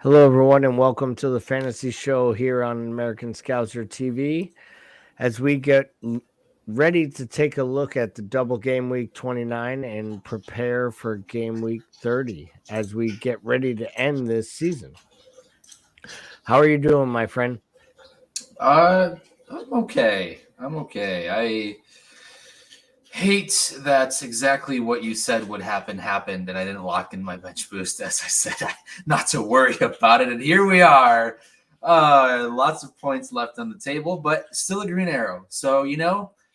Hello, everyone, and welcome to the Fantasy Show here on American Scouser TV. As we get ready to take a look at the double game week 29 and prepare for game week 30 as we get ready to end this season. How are you doing, my friend? I'm okay. I'm okay. I hate that exactly what you said would happen happened, and I didn't lock in my bench boost, as I said, not to worry about it. And here we are. Lots of points left on the table, but still a green arrow. So,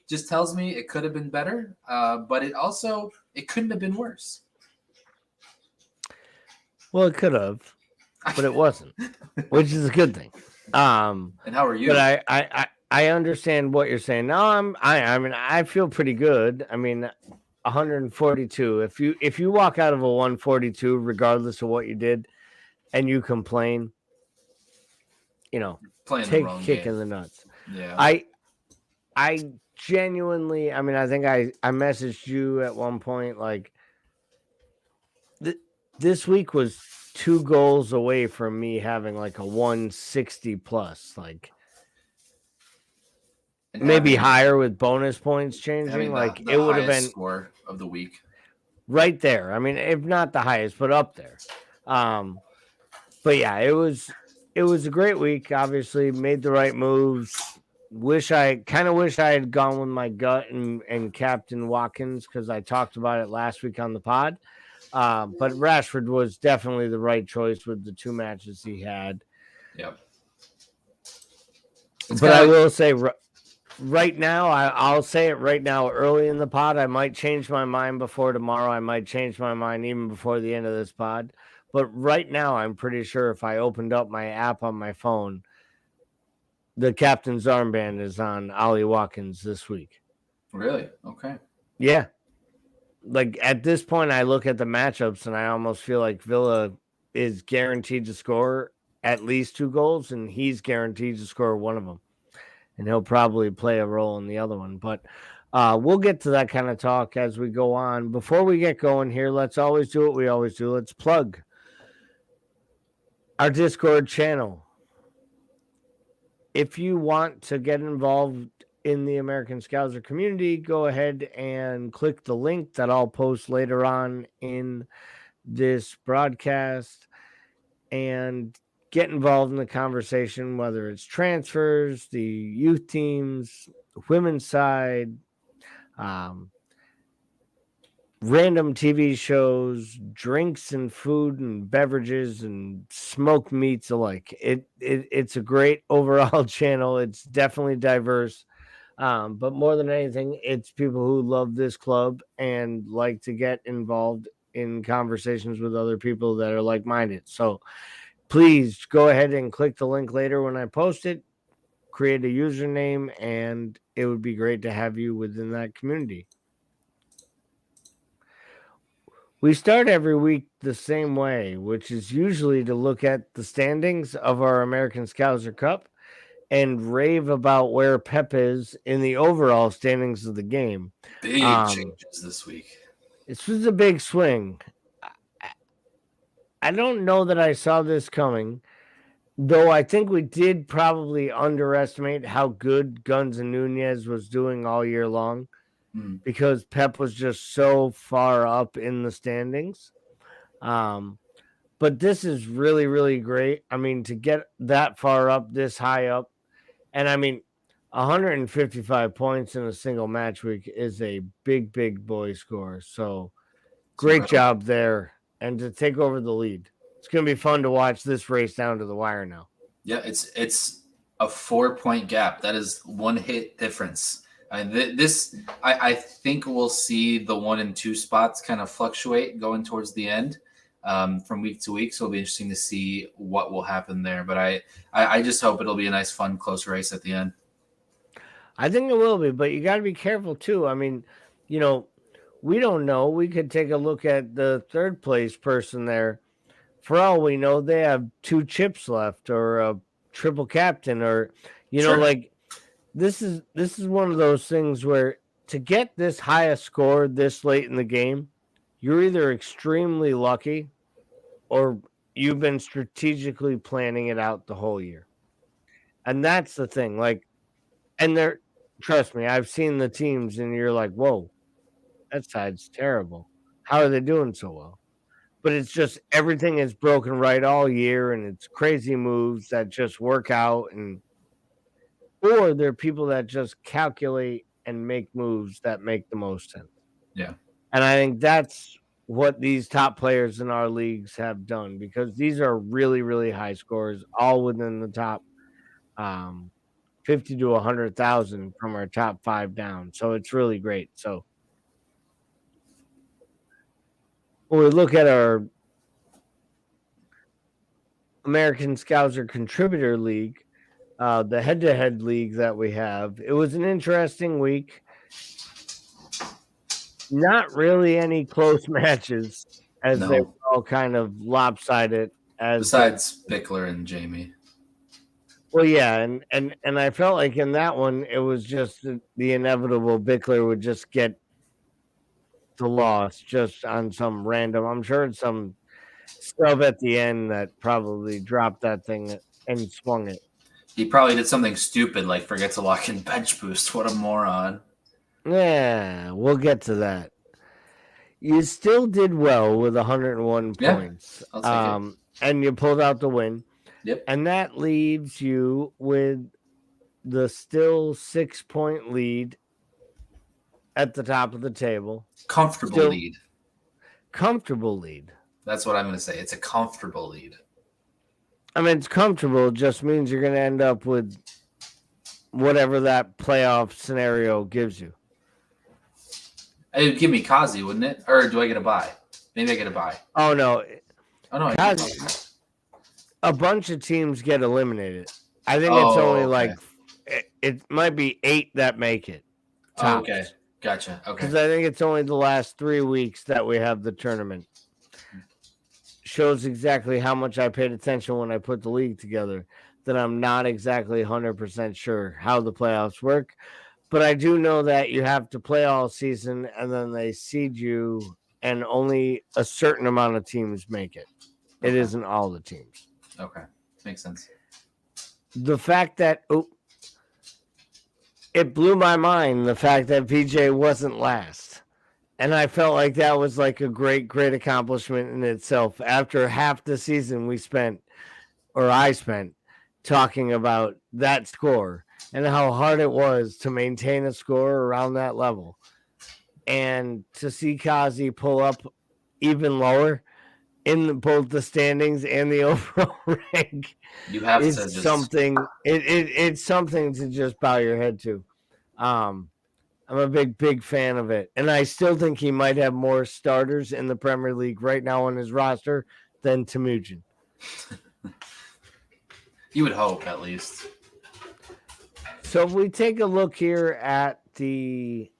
just tells me it could have been better, but it couldn't have been worse. Well, it could have, but it wasn't, which is a good thing. And how are you? But I understand what you're saying. No, I mean I feel pretty good. I mean 142. If you walk out of a 142 regardless of what you did and you complain, Playing the take a wrong kick game. in the nuts. Yeah. I genuinely, I mean, I think I messaged you at one point like this week was 2 goals away from me having like a 160 plus, like And maybe higher with bonus points changing. having Like the it would have highest been score of the week. right there. I mean, if not the highest, but up there. But yeah, it was a great week. Obviously, made the right moves. Wish I had gone with my gut and Captain Watkins because I talked about it last week on the pod. But Rashford was definitely the right choice with the 2 matches he had. Yep. But I will say right now, I'll say it right now, early in the pod. I might change my mind before tomorrow. I might change my mind even before the end of this pod. But right now, I'm pretty sure if I opened up my app on my phone, the captain's armband is on Ollie Watkins this week. Really? Okay. Yeah. Like at this point, I look at the matchups and I almost feel like Villa is guaranteed to score at least 2 goals, and he's guaranteed to score one of them. And he'll probably play a role in the other one. But we'll get to that kind of talk as we go on. Before we get going here, let's always do what we always do. Let's plug our Discord channel. If you want to get involved in the American Scouser community, go ahead and click the link that I'll post later on in this broadcast and get involved in the conversation, whether it's transfers, the youth teams, the women's side, random TV shows, drinks and food and beverages and smoked meats alike. It's a great overall channel. It's definitely diverse. But more than anything, it's people who love this club and like to get involved in conversations with other people that are like-minded. So please go ahead and click the link later when I post it, create a username, and it would be great to have you within that community. We start every week the same way, which is usually to look at the standings of our American Scouser Cup and rave about where Pep is in the overall standings of the game. Big changes this week. This was a big swing. I don't know that I saw this coming, though I think we did probably underestimate how good Guns and Nunez was doing all year long. Because Pep was just so far up in the standings. But this is really, really great. I mean, to get that far up, this high up, and I mean, 155 points in a single match week is a big, big boy score. So great job there. And to take over the lead. It's going to be fun to watch this race down to the wire now. Yeah, it's a 4-point gap. That is one hit difference. I think we'll see the 1 and 2 spots kind of fluctuate going towards the end from week to week. So it'll be interesting to see what will happen there. But I just hope it'll be a nice, fun, close race at the end. I think it will be, but you got to be careful too. I mean, we don't know. We could take a look at the third place person there. For all we know, they have 2 chips left or a triple captain or, Sure. like this is one of those things where to get this high a score this late in the game, you're either extremely lucky or you've been strategically planning it out the whole year. And that's the thing. Like, and trust me, I've seen the teams and you're like, whoa, that side's terrible. How are they doing so well? But it's just everything is broken right all year, and it's crazy moves that just work out, or there are people that just calculate and make moves that make the most sense. Yeah. And I think that's what these top players in our leagues have done, because these are really, really high scores, all within the top 50 to 100,000 from our top 5 down. So it's really great. So when we look at our American Scouser Contributor League, the head-to-head league that we have, it was an interesting week. Not really any close matches, as they were all kind of lopsided. Besides Bickler and Jamie. Well, yeah, and I felt like in that one, it was just the inevitable Bickler would just get the loss just on some random. I'm sure it's some stuff at the end that probably dropped that thing and swung it. He probably did something stupid like forget to lock in bench boost. What a moron. Yeah, we'll get to that. You still did well with 101 points. I'll take it. And you pulled out the win. Yep. And that leaves you with the still 6-point lead at the top of the table. Comfortable lead. Comfortable lead. That's what I'm going to say. It's a comfortable lead. I mean, it's comfortable. It just means you're going to end up with whatever that playoff scenario gives you. It would give me Kazi, wouldn't it? Or do I get a bye? Maybe I get a bye. Oh, no. Oh, no. Kazi, a bunch of teams get eliminated. I think it's only like, it might be 8 that make it. Oh, okay. Gotcha. Okay. Because I think it's only the last 3 weeks that we have the tournament. Shows exactly how much I paid attention when I put the league together, that I'm not exactly 100% sure how the playoffs work. But I do know that you have to play all season, and then they seed you, and only a certain amount of teams make it. It isn't all the teams. Okay. Makes sense. The fact that it blew my mind, the fact that VJ wasn't last. And I felt like that was like a great, great accomplishment in itself. After half the season I spent talking about that score and how hard it was to maintain a score around that level. And to see Kazi pull up even lower in both the standings and the overall rank, you have to just something. It's something to just bow your head to. I'm a big fan of it, and I still think he might have more starters in the Premier League right now on his roster than Temujin. You would hope, at least. So if we take a look here at the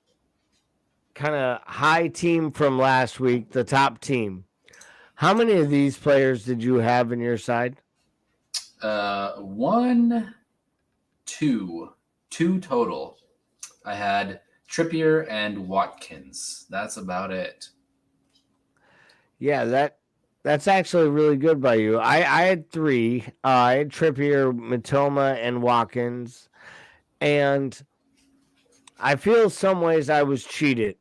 kind of high team from last week, the top team, how many of these players did you have in your side? 1, 2 total. I had Trippier and Watkins. That's about it. Yeah, that's actually really good by you. I had 3. I had Trippier, Mitoma, and Watkins. And I feel some ways I was cheated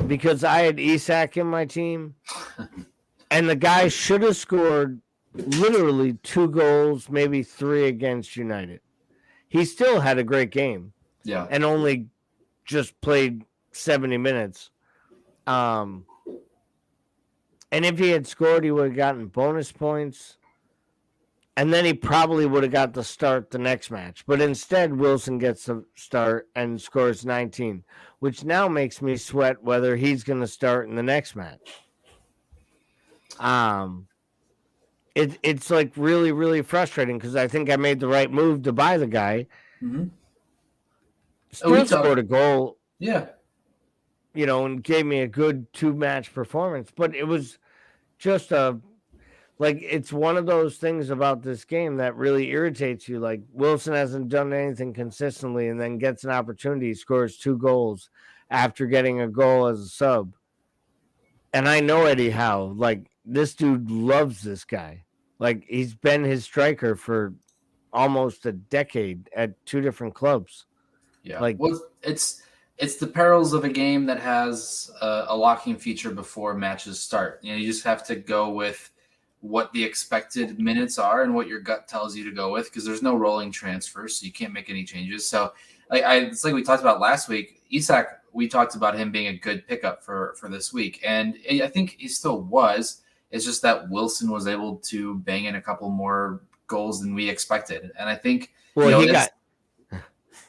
because I had Isak in my team. And the guy should have scored literally 2 goals, maybe 3 against United. He still had a great game. Yeah. And only just played 70 minutes. And if he had scored, he would have gotten bonus points. And then he probably would have got the start the next match. But instead, Wilson gets the start and scores 19, which now makes me sweat whether he's going to start in the next match. It's like really, really frustrating because I think I made the right move to buy the guy. Mm-hmm. Still scored a goal. Yeah. And gave me a good 2-match performance. But it was just it's one of those things about this game that really irritates you. Like, Wilson hasn't done anything consistently and then gets an opportunity, scores 2 goals after getting a goal as a sub. And I know Eddie Howe. Like, this dude loves this guy. Like, he's been his striker for almost a decade at 2 different clubs. Yeah. Like, well, it's the perils of a game that has a locking feature before matches start. You know, you just have to go with what the expected minutes are and what your gut tells you to go with, because there's no rolling transfers, so you can't make any changes. So it's like we talked about last week. Isak, we talked about him being a good pickup for this week, and I think he still was. It's just that Wilson was able to bang in a couple more goals than we expected, and I think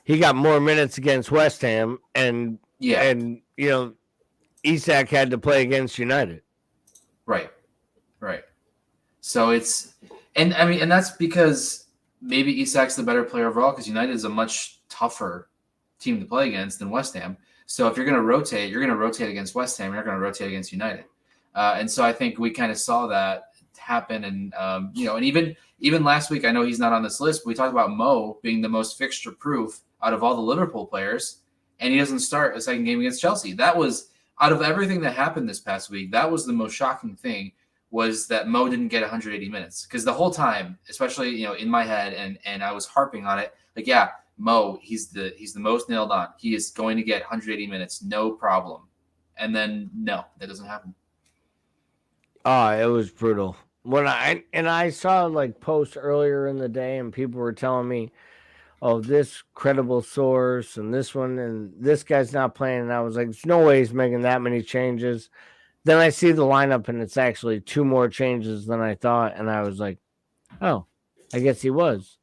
he got more minutes against West Ham, and Isak had to play against United. Right. So and that's because maybe Isak's the better player overall, because United is a much tougher team to play against than West Ham. So if you're going to rotate, you're going to rotate against West Ham. You're not going to rotate against United. And so I think we kind of saw that happen. And, and even last week, I know he's not on this list, but we talked about Mo being the most fixture proof out of all the Liverpool players, and he doesn't start a second game against Chelsea. That was, out of everything that happened this past week, that was the most shocking thing, was that Mo didn't get 180 minutes. Because the whole time, especially, in my head, and I was harping on it, like, yeah, Mo, he's the most nailed on. He is going to get 180 minutes, no problem. And then, no, that doesn't happen. Oh, it was brutal. When I saw like posts earlier in the day, and people were telling me, oh, this credible source and this one, and this guy's not playing. And I was like, there's no way he's making that many changes. Then I see the lineup, and it's actually 2 more changes than I thought. And I was like, oh, I guess he was.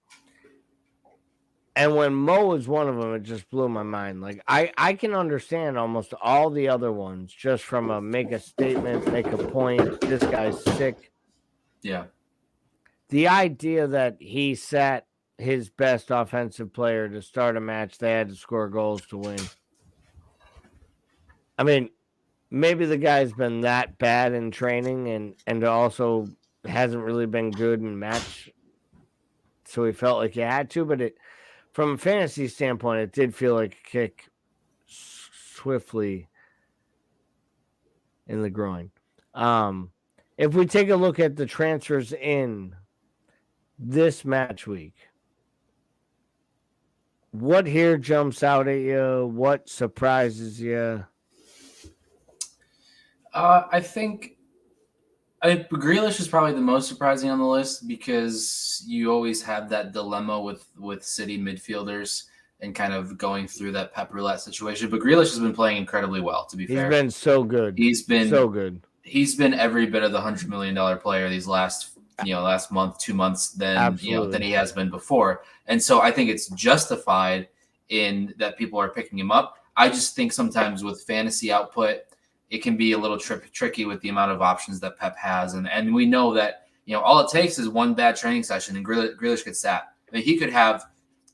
And when Mo was one of them, it just blew my mind. Like, I can understand almost all the other ones just from a make a statement, make a point, this guy's sick. Yeah. The idea that he sat his best offensive player to start a match, they had to score goals to win. I mean, maybe the guy's been that bad in training and also hasn't really been good in match, so he felt like he had to, but from a fantasy standpoint, it did feel like a kick swiftly in the groin. If we take a look at the transfers in this match week, what here jumps out at you? What surprises you? I think Grealish is probably the most surprising on the list, because you always have that dilemma with City midfielders and kind of going through that Pep roulette situation. But Grealish has been playing incredibly well, to be fair. He's been so good. He's been so good. He's been every bit of the $100 million player these last month, 2 months than he has been before. And so I think it's justified in that people are picking him up. I just think sometimes with fantasy output, it can be a little tricky with the amount of options that Pep has. And we know that, all it takes is one bad training session and Grealish gets sat. I mean, he could have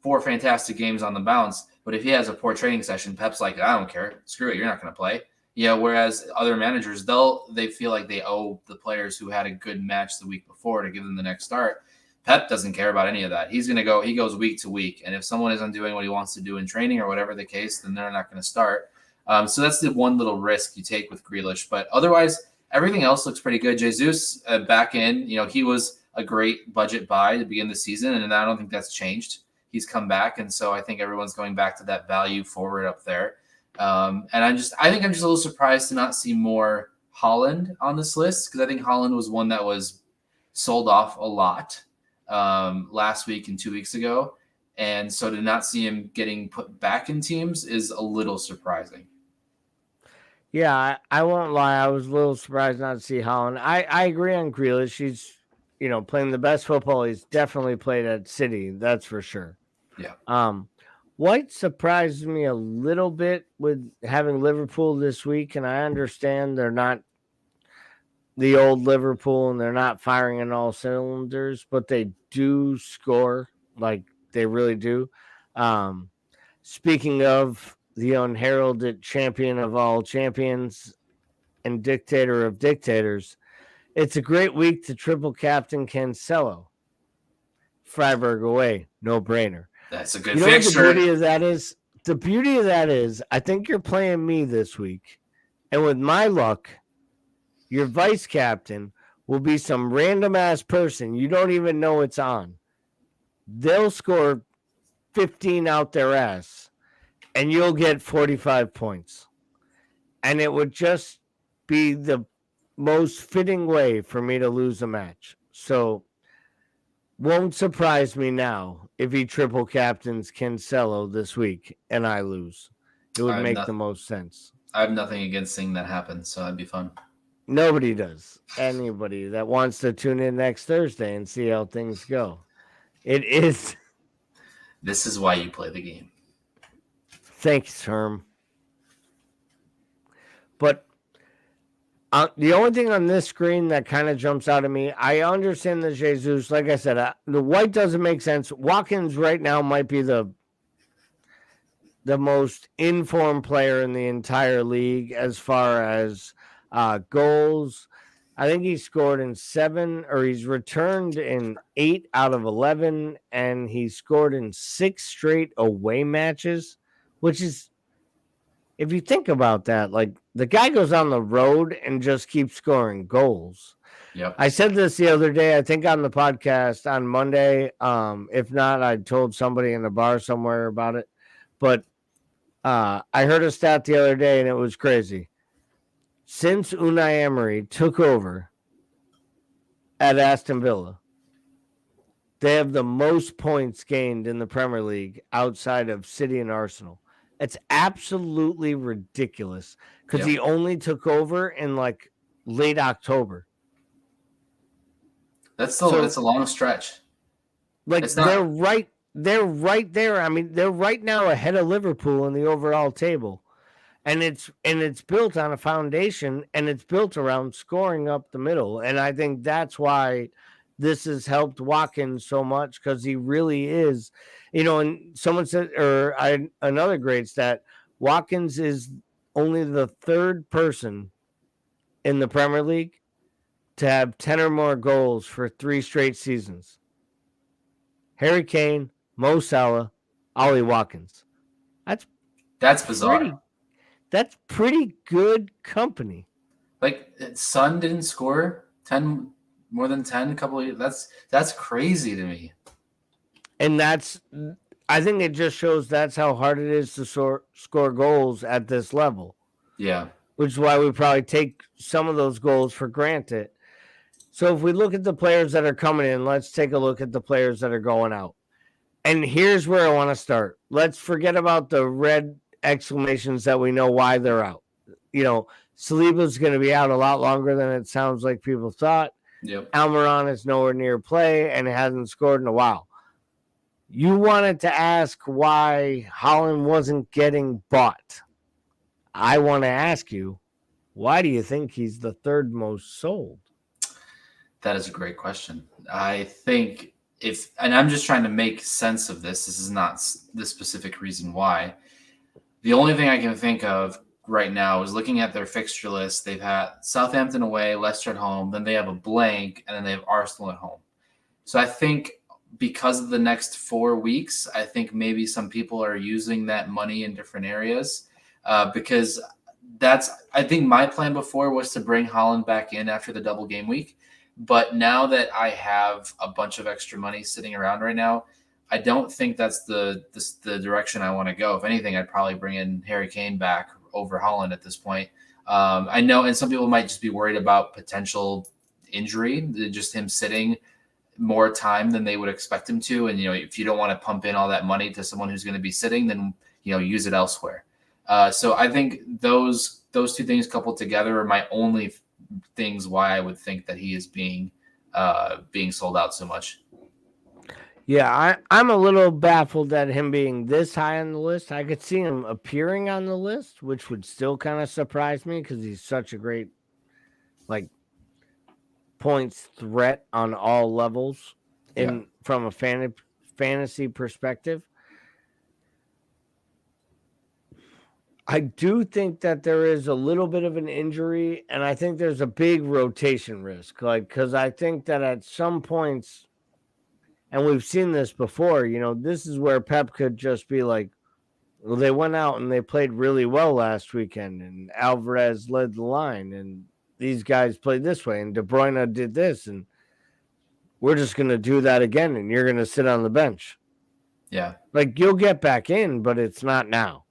4 fantastic games on the bounce, but if he has a poor training session, Pep's like, I don't care. Screw it. You're not going to play. Whereas other managers, they feel like they owe the players who had a good match the week before to give them the next start. Pep doesn't care about any of that. He goes week to week. And if someone isn't doing what he wants to do in training or whatever the case, then they're not going to start. So that's the one little risk you take with Grealish. But otherwise, everything else looks pretty good. Jesus back in, he was a great budget buy to begin the season, and I don't think that's changed. He's come back, and so I think everyone's going back to that value forward up there. And I think I'm just a little surprised to not see more Haaland on this list, because I think Haaland was one that was sold off a lot last week and 2 weeks ago. And so to not see him getting put back in teams is a little surprising. Yeah, I won't lie. I was a little surprised not to see Haaland. I agree on Grealish. He's, playing the best football he's definitely played at City. That's for sure. Yeah. What surprised me a little bit with having Liverpool this week, and I understand they're not the old Liverpool and they're not firing on all cylinders, but they do score, like they really do. Speaking of the unheralded champion of all champions and dictator of dictators, it's a great week to triple captain Cancelo. Freiburg away, no brainer. That's a good fixture. The beauty of that is, I think you're playing me this week, and with my luck, your vice captain will be some random ass person you don't even know it's on. They'll score 15 out their ass, and you'll get 45 points. And it would just be the most fitting way for me to lose a match. So, won't surprise me now if he triple captains Cancelo this week and I lose. It would make the most sense. I have nothing against seeing that happen, so that'd be fun. Nobody does. Anybody that wants to tune in next Thursday and see how things go. It is. This is why you play the game. Thanks, Herm. But the only thing on this screen that kind of jumps out at me, I understand the Jesus. Like I said, the white doesn't make sense. Watkins right now might be the most informed player in the entire league as far as goals. I think he scored in 7, or he's returned in 8 out of 11, and he scored in 6 straight away matches, which is, if you think about that, like the guy goes on the road and just keeps scoring goals. Yep. I said this the other day, I think on the podcast on Monday. If not, I told somebody in a bar somewhere about it. But I heard a stat the other day, and it was crazy. Since Unai Emery took over at Aston Villa, they have the most points gained in the Premier League outside of City and Arsenal. It's absolutely ridiculous because he only took over in like late October. That's a long stretch. Like they're right there. I mean, they're right now ahead of Liverpool in the overall table. And it's built on a foundation, and it's built around scoring up the middle. And I think that's why this has helped Watkins so much, because he really is, and someone said, another great stat, Watkins is only the 3rd person in the Premier League to have 10 or more goals for 3 straight seasons. Harry Kane, Mo Salah, Ollie Watkins. That's bizarre. That's pretty good company. Like, Son didn't score more than 10 a couple of years. That's crazy to me. And I think it just shows that's how hard it is to score goals at this level. Yeah. Which is why we probably take some of those goals for granted. So if we look at the players that are coming in, let's take a look at the players that are going out. And here's where I want to start. Let's forget about the red exclamations that we know why they're out. Saliba's going to be out a lot longer than it sounds like people thought. Yep. Almiron is nowhere near play and hasn't scored in a while. You wanted to ask why Haaland wasn't getting bought. I want to ask you, why do you think he's the 3rd most sold? That is a great question. I think and I'm just trying to make sense of this. This is not the specific reason why. The only thing I can think of right now is looking at their fixture list. They've had Southampton away, Leicester at home, then they have a blank, and then they have Arsenal at home. So I think because of the next 4 weeks, I think maybe some people are using that money in different areas because I think my plan before was to bring Haaland back in after the double game week. But now that I have a bunch of extra money sitting around right now, I don't think that's the direction I want to go. If anything, I'd probably bring in Harry Kane back over Haaland at this point. I know, and some people might just be worried about potential injury, just him sitting more time than they would expect him to. And, if you don't want to pump in all that money to someone who's going to be sitting, then, use it elsewhere. So I think those 2 things coupled together are my only things why I would think that he is being sold out so much. Yeah, I'm a little baffled at him being this high on the list. I could see him appearing on the list, which would still kind of surprise me because he's such a great, points threat on all levels from a fantasy perspective. I do think that there is a little bit of an injury, and I think there's a big rotation risk. Because I think that at some points, and we've seen this before, this is where Pep could just be like, well, they went out and they played really well last weekend, and Alvarez led the line, and these guys played this way, and De Bruyne did this, and we're just going to do that again, and you're going to sit on the bench. Yeah. Like, you'll get back in, but it's not now.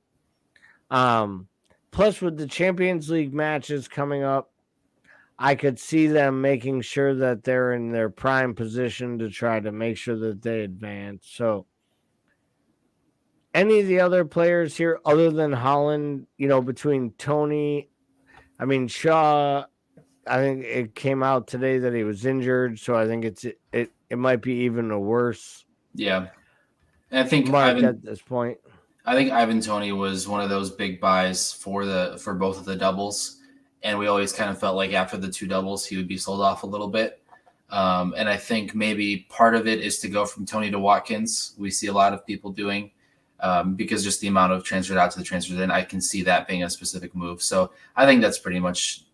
Plus, with the Champions League matches coming up, I could see them making sure that they're in their prime position to try to make sure that they advance. So, any of the other players here other than Holland, between Tony, Shaw, I think it came out today that he was injured, so I think it might be even a worse I think mark at this point. I think Ivan Toney was one of those big buys for both of the doubles, and we always kind of felt like after the two doubles he would be sold off a little bit. And I think maybe part of it is to go from Toney to Watkins. We see a lot of people doing because just the amount of transferred out to the transfers in, I can see that being a specific move. So I think that's pretty much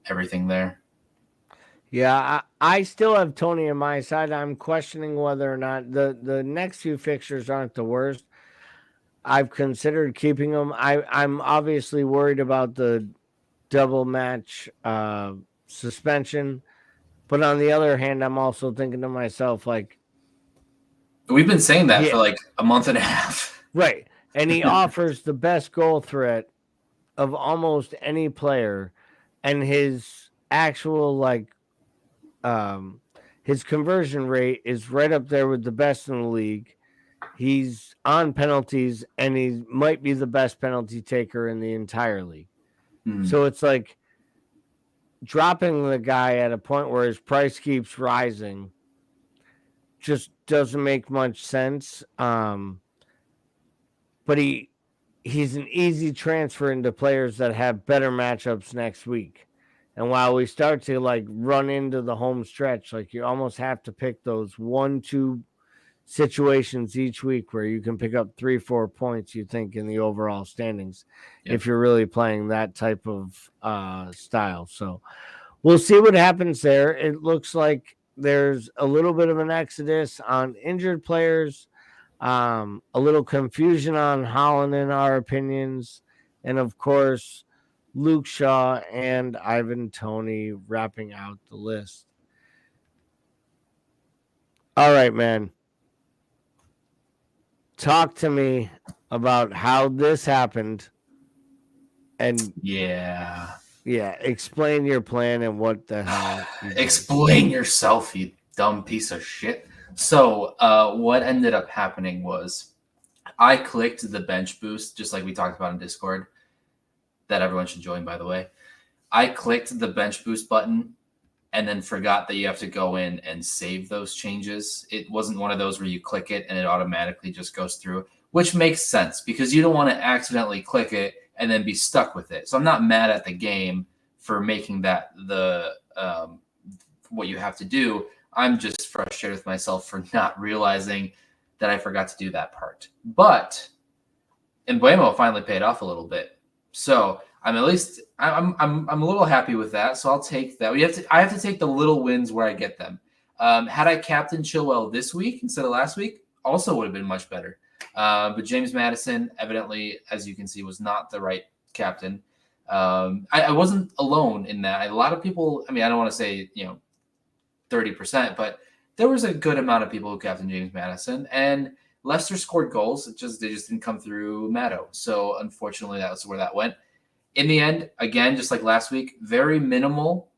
everything there. Yeah, I still have Toney on my side. I'm questioning whether or not the next few fixtures aren't the worst. I've considered keeping him. I'm obviously worried about the double match suspension. But on the other hand, I'm also thinking to myself, like, we've been saying that for like a month and a half. Right. And he offers the best goal threat of almost any player. And his actual, his conversion rate is right up there with the best in the league. He's on penalties, and he might be the best penalty taker in the entire league. So it's like dropping the guy at a point where his price keeps rising just doesn't make much sense. But he's an easy transfer into players that have better matchups next week. And while we start to run into the home stretch, you almost have to pick those 1-2 situations each week where you can pick up 3-4 points, you think, in the overall standings, if you're really playing that type of style. So we'll see what happens there. It looks like there's a little bit of an exodus on injured players, a little confusion on Holland in our opinions, and of course Luke Shaw and Ivan Toney wrapping out the list. All right, man. Talk to me about how this happened, and explain your plan and what the hell. Explain yourself, you dumb piece of shit. So what ended up happening was I clicked the bench boost, just like we talked about in Discord, that everyone should join, by the way. I clicked the bench boost button and then forgot that you have to go in and save those changes. It wasn't one of those where you click it and it automatically just goes through, which makes sense because you don't want to accidentally click it and then be stuck with it. So I'm not mad at the game for making that what you have to do. I'm just frustrated with myself for not realizing that I forgot to do that part. But Embuemo finally paid off a little bit. So I'm a little happy with that. So I'll take that. I have to take the little wins where I get them. Had I captained Chilwell this week instead of last week, also would have been much better. But James Maddison, evidently, as you can see, was not the right captain. I wasn't alone in that. A lot of people, I don't want to say 30%, but there was a good amount of people who captained James Maddison, and Leicester scored goals. They just didn't come through Maddo. So unfortunately, that's where that went. In the end, again, just like last week, very minimal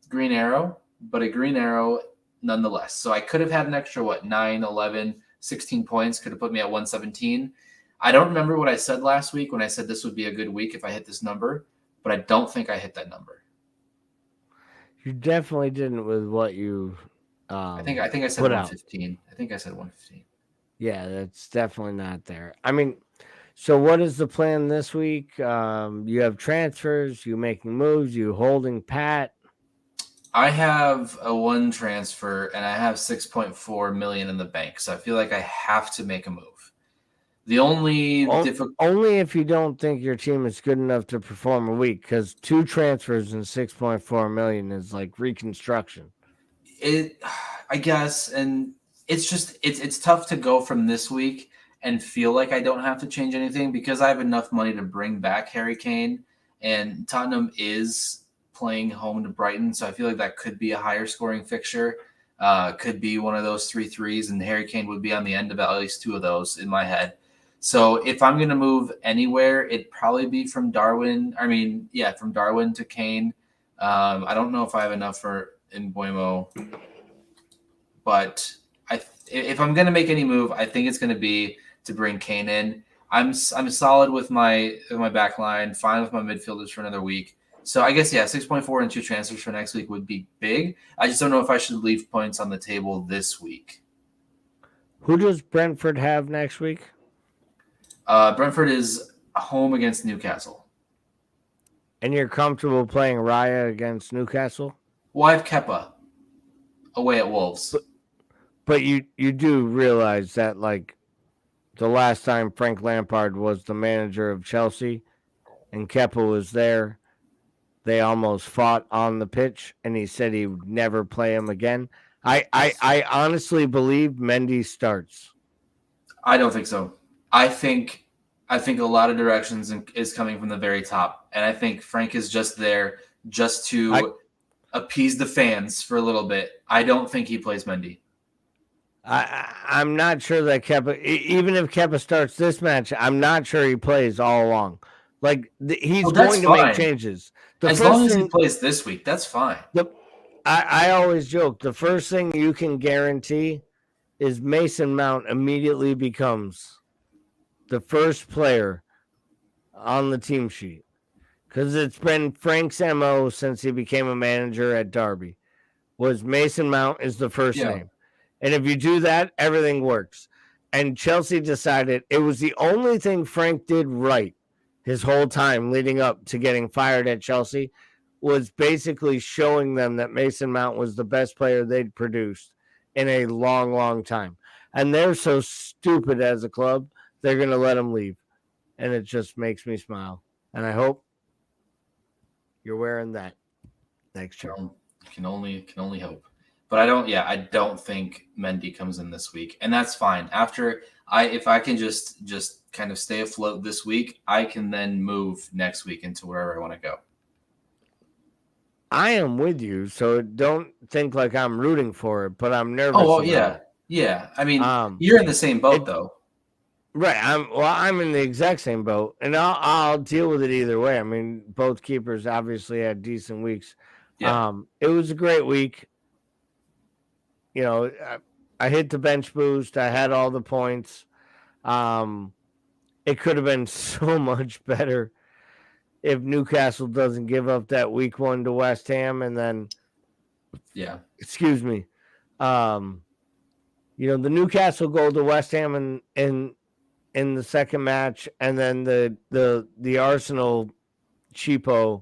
green arrow, but a green arrow nonetheless. So I could have had an extra, 9, 11, 16 points, could have put me at 117. I don't remember what I said last week when I said this would be a good week if I hit this number, but I don't think I hit that number. You definitely didn't with what you I think I said 115. I think I said 115. Yeah, that's definitely not there. So what is the plan this week? You have transfers, you making moves, you holding pat? I have a one transfer and I have 6.4 million in the bank. So I feel like I have to make a move. The only only if you don't think your team is good enough to perform a week, because 2 transfers and 6.4 million is like reconstruction. I guess, and it's just it's tough to go from this week and feel like I don't have to change anything because I have enough money to bring back Harry Kane, and Tottenham is playing home to Brighton, so I feel like that could be a higher scoring fixture. Could be one of those 3-3s, and Harry Kane would be on the end of at least two of those in my head. So if I'm going to move anywhere, it'd probably be from Darwin. From Darwin to Kane. I don't know if I have enough for Mbuemo, but if I'm going to make any move, I think it's going to be to bring Kane in. I'm solid with my back line, fine with my midfielders for another week. So I guess, 6.4 and 2 transfers for next week would be big. I just don't know if I should leave points on the table this week. Who does Brentford have next week? Brentford is home against Newcastle. And you're comfortable playing Raya against Newcastle? Well, I have Kepa away at Wolves. But you do realize that, like, the last time Frank Lampard was the manager of Chelsea and Kepa was there, they almost fought on the pitch, and he said he would never play him again. I honestly believe Mendy starts. I don't think so. I think a lot of directions is coming from the very top, and I think Frank is just there just to appease the fans for a little bit. I don't think he plays Mendy. I'm not sure that Kepa, even if Kepa starts this match, I'm not sure he plays all along. Like, he's going to make changes. As long as he plays this week, that's fine. I always joke, the first thing you can guarantee is Mason Mount immediately becomes the first player on the team sheet. Because it's been Frank's MO since he became a manager at Derby, was Mason Mount is the first name. And if you do that, everything works. And Chelsea decided it was the only thing Frank did right his whole time leading up to getting fired at Chelsea, was basically showing them that Mason Mount was the best player they'd produced in a long, long time. And they're so stupid as a club, they're going to let him leave. And it just makes me smile. And I hope you're wearing that next year. Can only hope. But I don't think Mendy comes in this week, and that's fine. If I can just kind of stay afloat this week, I can then move next week into wherever I want to go. I am with you, so don't think like I'm rooting for it, but I'm nervous. Oh, well, yeah. I mean, you're in the same boat, though. Right. I'm in the exact same boat, and I'll deal with it either way. I mean, both keepers obviously had decent weeks. Yeah. It was a great week. You know, I hit the bench boost. I had all the points. It could have been so much better if Newcastle doesn't give up that week 1 to West Ham, and then, excuse me, the Newcastle goal to West Ham in the second match, and then the Arsenal cheapo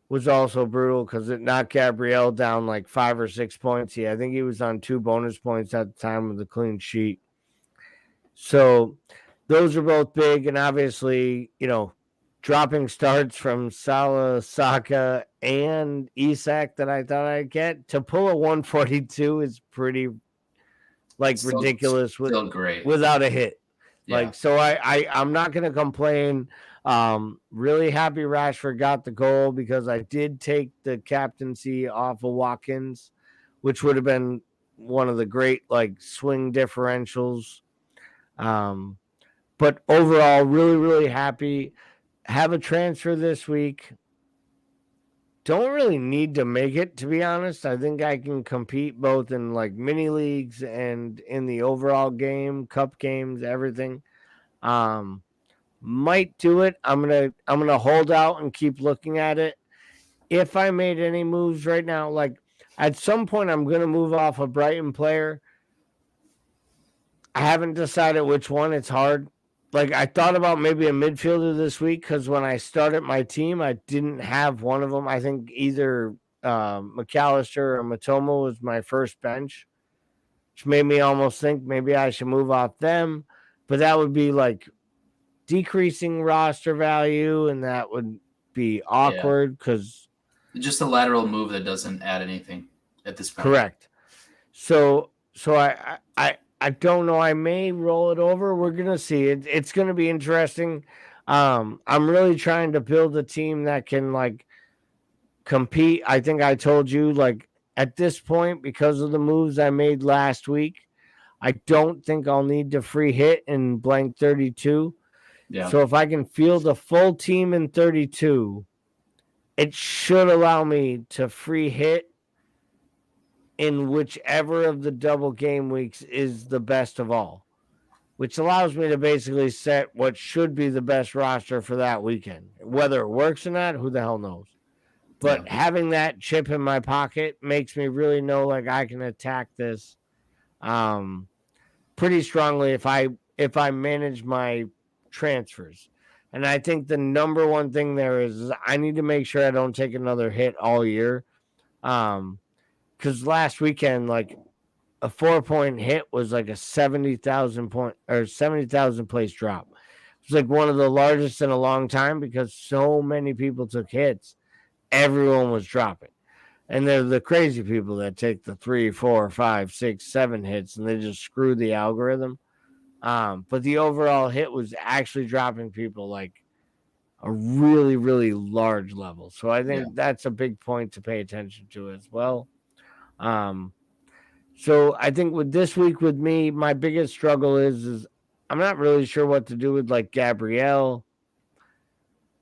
was also brutal because it knocked Gabriel down like 5 or 6 points. I think he was on 2 bonus points at the time of the clean sheet. So those are both big, and obviously, dropping starts from Salah, Saka, and Isak that I thought I'd get to pull a 142 is pretty ridiculous. Still great without a hit. Yeah. So I'm not going to complain. Really happy Rashford got the goal because I did take the captaincy off of Watkins, which would have been one of the great swing differentials. But overall, really, really happy. Have a transfer this week. Don't really need to make it, to be honest. I think I can compete both in mini leagues and in the overall game, cup games, everything. Might do it. I'm gonna hold out and keep looking at it. If I made any moves right now, at some point I'm gonna move off a Brighton player. I haven't decided which one. It's hard. I thought about maybe a midfielder this week because when I started my team, I didn't have one of them. I think either McAllister or Matoma was my first bench, which made me almost think maybe I should move off them. But that would be decreasing roster value, and that would be awkward because just a lateral move that doesn't add anything at this point. Correct. So I don't know. I may roll it over. We're gonna see. It's gonna be interesting. I'm really trying to build a team that can compete. I think I told you, like, at this point, because of the moves I made last week, I don't think I'll need to free hit in blank 32. Yeah. So if I can field a full team in 32, it should allow me to free hit in whichever of the double game weeks is the best of all, which allows me to basically set what should be the best roster for that weekend. Whether it works or not, who the hell knows? But having that chip in my pocket makes me really know like I can attack this pretty strongly if I manage my transfers. And I think the number one thing there is I need to make sure I don't take another hit all year. Because last weekend, like a 4-point hit was like a 70,000 point or 70,000 place drop. It was like one of the largest in a long time because so many people took hits. Everyone was dropping. And they're the crazy people that take the 3, 4, 5, 6, 7 hits and they just screw the algorithm. But the overall hit was actually dropping people like a really, really large level. So I think that's a big point to pay attention to as well. So I think with this week with me, my biggest struggle is I'm not really sure what to do with like Gabrielle.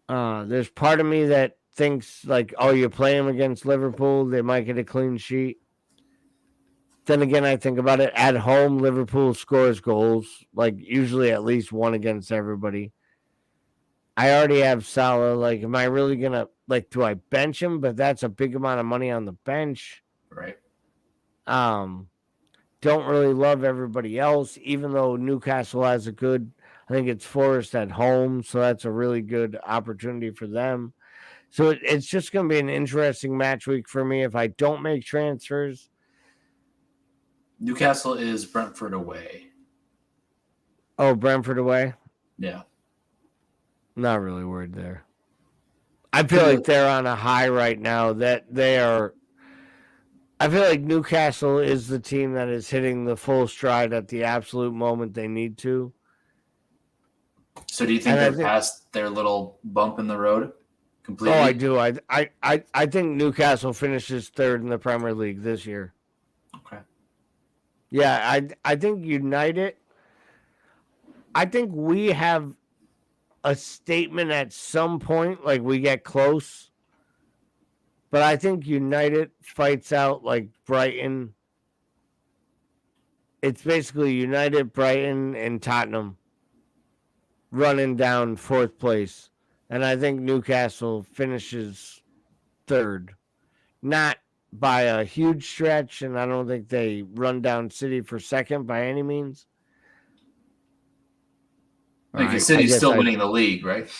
There's part of me that thinks like, oh, you play him against Liverpool, they might get a clean sheet. Then again, I think about it at home, Liverpool scores goals, like usually at least one against everybody. I already have Salah. Like, am I really gonna like? Do I bench him? But that's a big amount of money on the bench. Right. Don't really love everybody else, even though Newcastle has a good. I think it's Forest at home, so that's a really good opportunity for them. So it's just going to be an interesting match week for me if I don't make transfers. Newcastle is Brentford away. Oh, Brentford away? Yeah. Not really worried there. I feel like they're on a high right now that they are. I feel like Newcastle is the team that is hitting the full stride at the absolute moment they need to. So do you think they're past their little bump in the road completely? Oh, I do. I think Newcastle finishes third in the Premier League this year. Okay. Yeah, I think United. I think we have a statement at some point, like we get close. But I think United fights out like Brighton. It's basically United, Brighton, and Tottenham running down fourth place. And I think Newcastle finishes third. Not by a huge stretch, and I don't think they run down City for second by any means. Because City's still winning the league, right?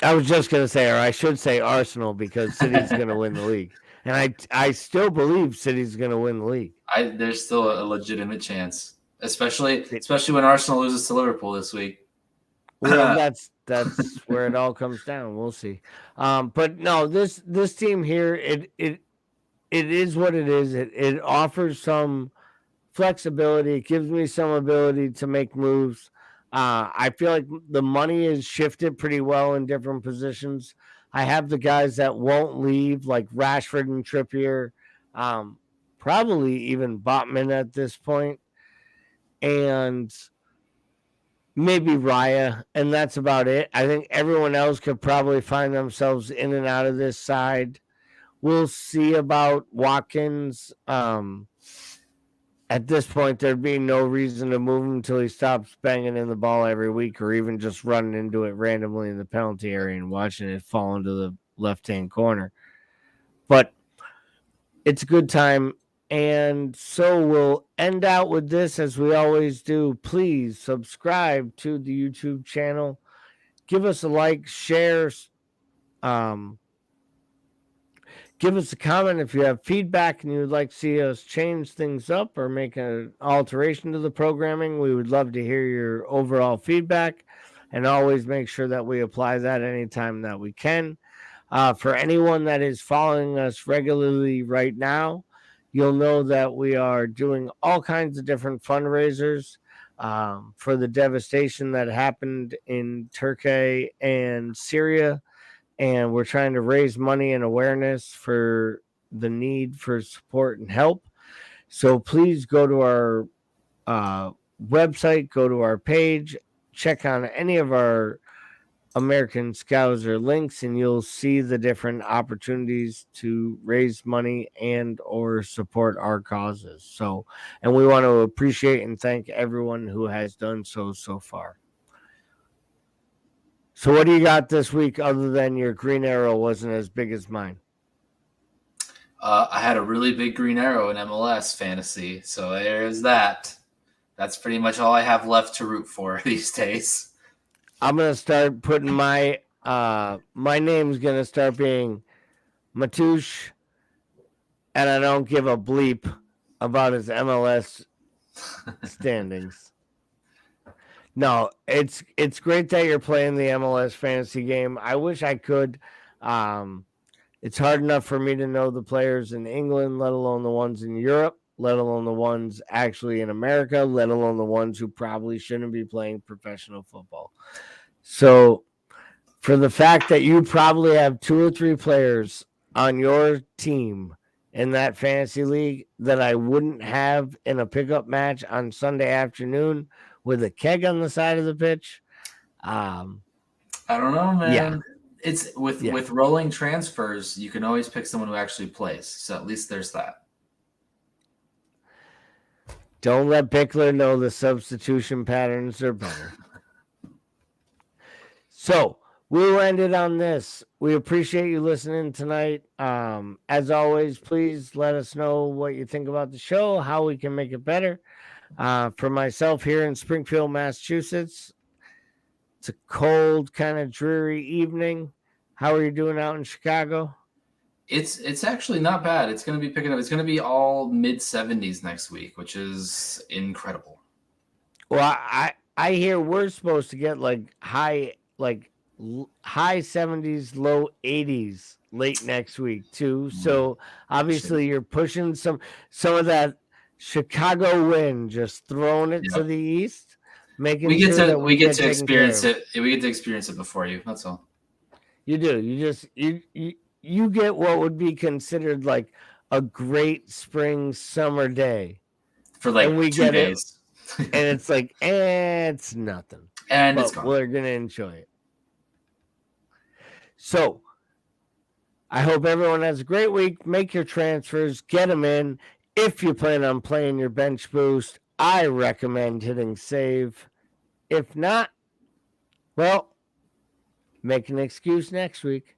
I was just going to say, or I should say Arsenal, because City's going to win the league. And I still believe City's going to win the league. There's still a legitimate chance, especially when Arsenal loses to Liverpool this week. Well, that's where it all comes down. We'll see. But no, this team here, it is what it is. It offers some flexibility. It gives me some ability to make moves. I feel like the money is shifted pretty well in different positions. I have the guys that won't leave, like Rashford and Trippier, probably even Botman at this point, and maybe Raya, and that's about it. I think everyone else could probably find themselves in and out of this side. We'll see about Watkins. At this point, there'd be no reason to move him until he stops banging in the ball every week or even just running into it randomly in the penalty area and watching it fall into the left-hand corner. But it's a good time. And so we'll end out with this as we always do. Please subscribe to the YouTube channel. Give us a like, share, give us a comment if you have feedback and you would like to see us change things up or make an alteration to the programming. We would love to hear your overall feedback and always make sure that we apply that anytime that we can. For anyone that is following us regularly right now, you'll know that we are doing all kinds of different fundraisers for the devastation that happened in Turkey and Syria and we're trying to raise money and awareness for the need for support and help. So please go to our website, go to our page, check on any of our American Scouser links, and you'll see the different opportunities to raise money and or support our causes. So, and we want to appreciate and thank everyone who has done so far. So what do you got this week other than your green arrow wasn't as big as mine? I had a really big green arrow in MLS fantasy, so there's that. That's pretty much all I have left to root for these days. I'm gonna start putting my name's gonna start being Matouche, and I don't give a bleep about his MLS standings. No, it's great that you're playing the MLS fantasy game. I wish I could. It's hard enough for me to know the players in England, let alone the ones in Europe, let alone the ones actually in America, let alone the ones who probably shouldn't be playing professional football. So for the fact that you probably have 2 or 3 players on your team in that fantasy league that I wouldn't have in a pickup match on Sunday afternoon with a keg on the side of the pitch. I don't know, man. Yeah. It's with rolling transfers, you can always pick someone who actually plays. So at least there's that. Don't let Bickler know the substitution patterns are better. So we'll end it on this. We appreciate you listening tonight. As always, please let us know what you think about the show, how we can make it better. For myself here in Springfield, Massachusetts, it's a cold, kind of dreary evening. How are you doing out in Chicago? It's actually not bad. It's going to be picking up. It's going to be all mid-70s next week, which is incredible. Well, I hear we're supposed to get like high 70s, low 80s late next week too. So obviously you're pushing some of that Chicago wind, just throwing it to the east, making we get sure to that we get to taken care experience of. it. We get to experience it before you. That's all. You do. You just you get what would be considered like a great spring summer day for like and we 2 days. And it's like, it's nothing. And but it's gone. We're gonna enjoy it. So I hope everyone has a great week. Make your transfers, get them in. If you plan on playing your bench boost, I recommend hitting save. If not, well, make an excuse next week.